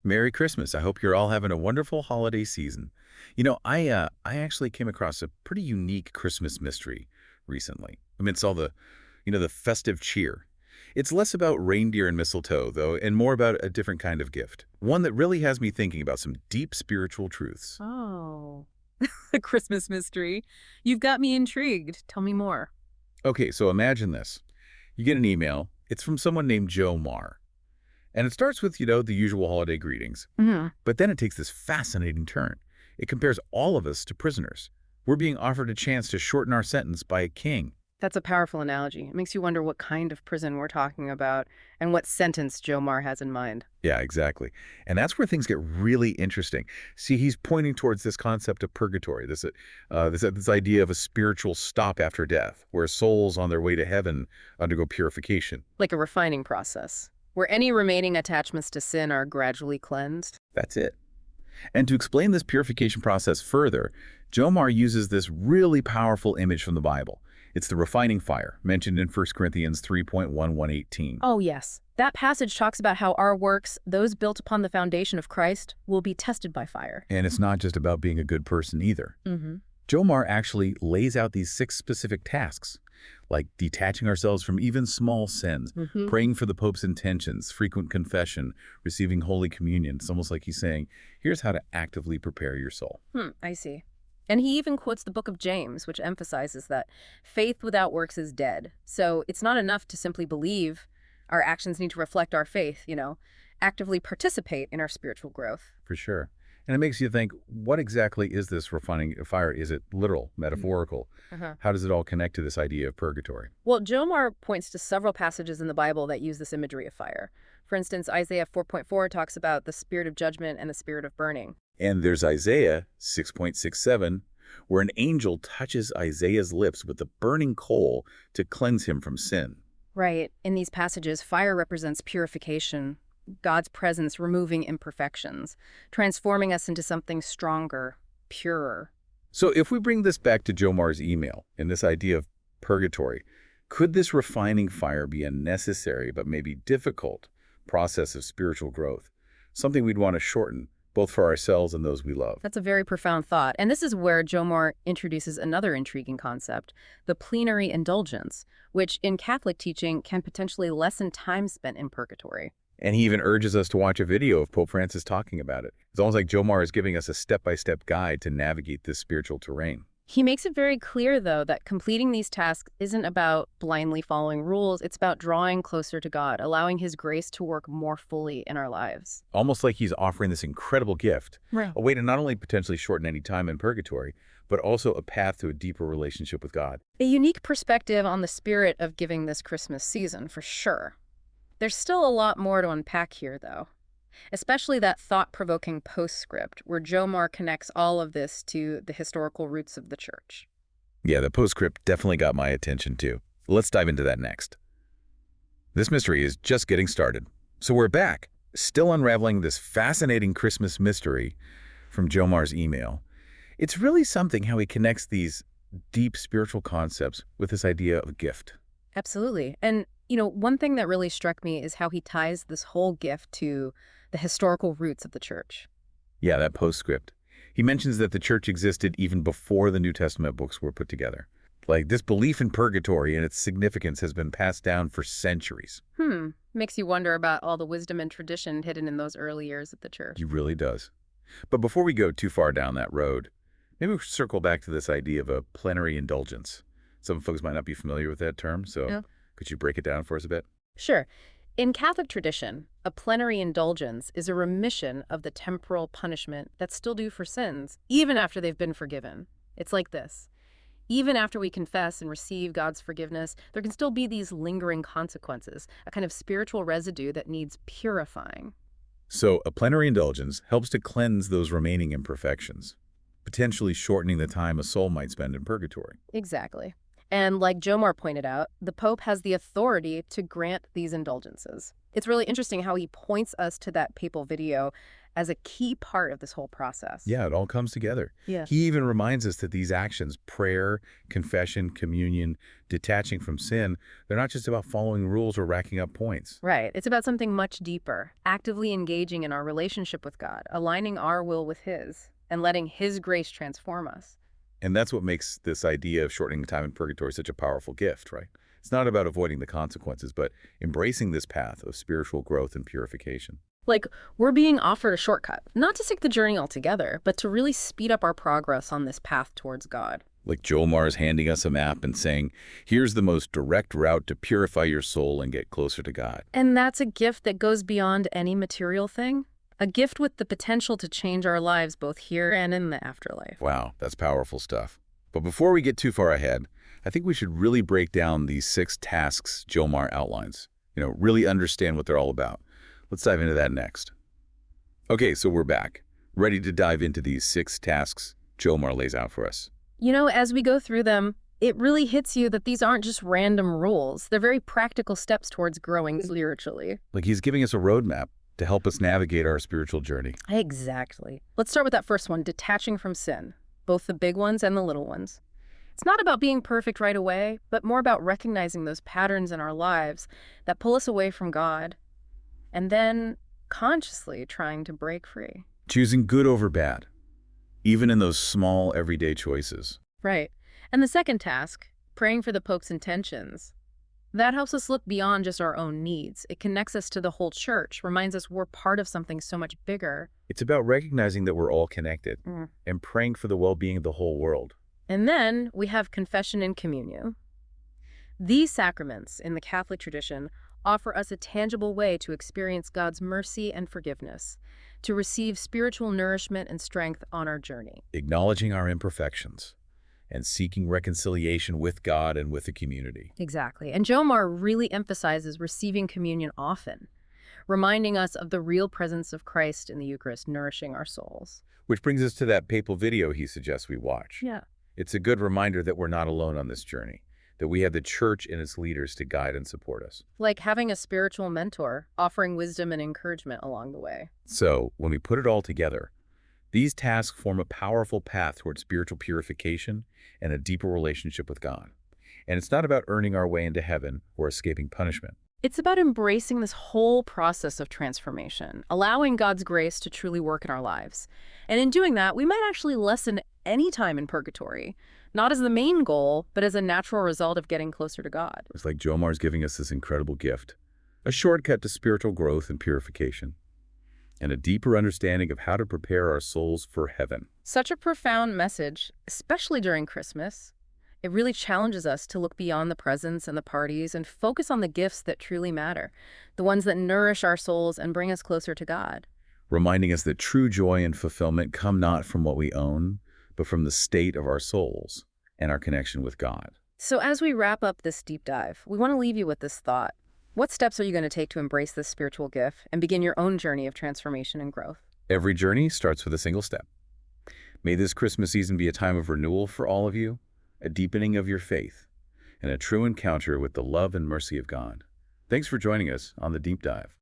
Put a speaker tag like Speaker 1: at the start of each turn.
Speaker 1: Merry Christmas. I hope you're all having a wonderful holiday season. I actually came across a pretty unique Christmas mystery recently. Amidst all the festive cheer. It's less about reindeer and mistletoe, though, and more about a different kind of gift. One that really has me thinking about some deep spiritual truths.
Speaker 2: Oh, a Christmas mystery. You've got me intrigued. Tell me more.
Speaker 1: Okay, so imagine this. You get an email. It's from someone named Jomar. And it starts with, the usual holiday greetings.
Speaker 2: Hmm.
Speaker 1: But then it takes this fascinating turn. It compares all of us to prisoners. We're being offered a chance to shorten our sentence by a king.
Speaker 2: That's a powerful analogy. It makes you wonder what kind of prison we're talking about and what sentence Jomar has in mind.
Speaker 1: Yeah, exactly. And that's where things get really interesting. See, he's pointing towards this concept of purgatory, this idea of a spiritual stop after death, where souls on their way to heaven undergo purification.
Speaker 2: Like a refining process, where any remaining attachments to sin are gradually cleansed.
Speaker 1: That's it. And to explain this purification process further, Jomar uses this really powerful image from the Bible. It's the refining fire, mentioned in 1 Corinthians 3:1-18.
Speaker 2: Oh, yes. That passage talks about how our works, those built upon the foundation of Christ, will be tested by fire.
Speaker 1: And it's not just about being a good person either.
Speaker 2: Mm-hmm.
Speaker 1: Jomar actually lays out these 6 specific tasks, like detaching ourselves from even small sins,
Speaker 2: Mm-hmm.
Speaker 1: praying for the Pope's intentions, frequent confession, receiving Holy Communion. It's almost like he's saying, here's how to actively prepare your soul.
Speaker 2: I see. And he even quotes the book of James, which emphasizes that faith without works is dead. So it's not enough to simply believe. Our actions need to reflect our faith, actively participate in our spiritual growth.
Speaker 1: For sure. And it makes you think, what exactly is this refining fire? Is it literal, metaphorical?
Speaker 2: Uh-huh.
Speaker 1: How does it all connect to this idea of purgatory?
Speaker 2: Well, Jomar points to several passages in the Bible that use this imagery of fire. For instance, Isaiah 4.4 talks about the spirit of judgment and the spirit of burning.
Speaker 1: And there's Isaiah 6.67, where an angel touches Isaiah's lips with the burning coal to cleanse him from sin.
Speaker 2: Right. In these passages, fire represents purification, God's presence removing imperfections, transforming us into something stronger, purer.
Speaker 1: So if we bring this back to Jomar's email and this idea of purgatory, could this refining fire be a necessary but maybe difficult process of spiritual growth? Something we'd want to shorten, both for ourselves and those we love.
Speaker 2: That's a very profound thought. And this is where Jomar introduces another intriguing concept, the plenary indulgence, which in Catholic teaching can potentially lessen time spent in purgatory.
Speaker 1: And he even urges us to watch a video of Pope Francis talking about it. It's almost like Jomar is giving us a step-by-step guide to navigate this spiritual terrain.
Speaker 2: He makes it very clear, though, that completing these tasks isn't about blindly following rules. It's about drawing closer to God, allowing His grace to work more fully in our lives.
Speaker 1: Almost like he's offering this incredible gift,
Speaker 2: Right.
Speaker 1: a way to not only potentially shorten any time in purgatory, but also a path to a deeper relationship with God.
Speaker 2: A unique perspective on the spirit of giving this Christmas season, for sure. There's still a lot more to unpack here, though. Especially that thought-provoking postscript where Jomar connects all of this to the historical roots of the church.
Speaker 1: Yeah, the postscript definitely got my attention too. Let's dive into that next. This mystery is just getting started. So we're back, still unraveling this fascinating Christmas mystery from Jomar's email. It's really something how he connects these deep spiritual concepts with this idea of a gift.
Speaker 2: Absolutely. And, one thing that really struck me is how he ties this whole gift to the historical roots of the church.
Speaker 1: Yeah, that postscript. He mentions that the church existed even before the New Testament books were put together. Like, this belief in purgatory and its significance has been passed down for centuries.
Speaker 2: Makes you wonder about all the wisdom and tradition hidden in those early years of the church.
Speaker 1: It really does. But before we go too far down that road, maybe we should circle back to this idea of a plenary indulgence. Some folks might not be familiar with that term, so
Speaker 2: Yeah.
Speaker 1: could you break it down for us a bit?
Speaker 2: Sure. In Catholic tradition, a plenary indulgence is a remission of the temporal punishment that's still due for sins, even after they've been forgiven. It's like this. Even after we confess and receive God's forgiveness, there can still be these lingering consequences, a kind of spiritual residue that needs purifying.
Speaker 1: So a plenary indulgence helps to cleanse those remaining imperfections, potentially shortening the time a soul might spend in purgatory.
Speaker 2: Exactly. And like Jomar pointed out, the Pope has the authority to grant these indulgences. It's really interesting how he points us to that papal video as a key part of this whole process.
Speaker 1: Yeah, it all comes together.
Speaker 2: Yeah.
Speaker 1: He even reminds us that these actions, prayer, confession, communion, detaching from sin, they're not just about following rules or racking up points.
Speaker 2: Right. It's about something much deeper, actively engaging in our relationship with God, aligning our will with His, and letting His grace transform us.
Speaker 1: And that's what makes this idea of shortening time in purgatory such a powerful gift, right? It's not about avoiding the consequences, but embracing this path of spiritual growth and purification.
Speaker 2: Like, we're being offered a shortcut, not to stick the journey altogether, but to really speed up our progress on this path towards God.
Speaker 1: Like Jomar is handing us a map and saying, here's the most direct route to purify your soul and get closer to God.
Speaker 2: And that's a gift that goes beyond any material thing. A gift with the potential to change our lives both here and in the afterlife.
Speaker 1: Wow, that's powerful stuff. But before we get too far ahead, I think we should really break down these 6 tasks Jomar outlines. Really understand what they're all about. Let's dive into that next. Okay, so we're back, ready to dive into these 6 tasks Jomar lays out for us.
Speaker 2: As we go through them, it really hits you that these aren't just random rules. They're very practical steps towards growing spiritually.
Speaker 1: Like he's giving us a roadmap to help us navigate our spiritual journey.
Speaker 2: Exactly. Let's start with that first one, detaching from sin, both the big ones and the little ones. It's not about being perfect right away, but more about recognizing those patterns in our lives that pull us away from God, and then consciously trying to break free.
Speaker 1: Choosing good over bad, even in those small everyday choices.
Speaker 2: Right. And the second task, praying for the Pope's intentions. That helps us look beyond just our own needs. It connects us to the whole church, reminds us we're part of something so much bigger.
Speaker 1: It's about recognizing that we're all connected and praying for the well-being of the whole world.
Speaker 2: And then we have confession and communion. These sacraments in the Catholic tradition offer us a tangible way to experience God's mercy and forgiveness, to receive spiritual nourishment and strength on our journey.
Speaker 1: Acknowledging our imperfections and seeking reconciliation with God and with the community.
Speaker 2: Exactly. And Jomar really emphasizes receiving communion often, reminding us of the real presence of Christ in the Eucharist nourishing our souls.
Speaker 1: Which brings us to that papal video he suggests we watch.
Speaker 2: Yeah.
Speaker 1: It's a good reminder that we're not alone on this journey, that we have the church and its leaders to guide and support us.
Speaker 2: Like having a spiritual mentor, offering wisdom and encouragement along the way.
Speaker 1: So, when we put it all together, these tasks form a powerful path toward spiritual purification and a deeper relationship with God. And it's not about earning our way into heaven or escaping punishment.
Speaker 2: It's about embracing this whole process of transformation, allowing God's grace to truly work in our lives. And in doing that, we might actually lessen any time in purgatory, not as the main goal, but as a natural result of getting closer to God.
Speaker 1: It's like Jomar's giving us this incredible gift, a shortcut to spiritual growth and purification, and a deeper understanding of how to prepare our souls for heaven.
Speaker 2: Such a profound message, especially during Christmas. It really challenges us to look beyond the presents and the parties and focus on the gifts that truly matter, the ones that nourish our souls and bring us closer to God.
Speaker 1: Reminding us that true joy and fulfillment come not from what we own, but from the state of our souls and our connection with God.
Speaker 2: So as we wrap up this deep dive, we want to leave you with this thought. What steps are you going to take to embrace this spiritual gift and begin your own journey of transformation and growth?
Speaker 1: Every journey starts with a single step. May this Christmas season be a time of renewal for all of you, a deepening of your faith, and a true encounter with the love and mercy of God. Thanks for joining us on The Deep Dive.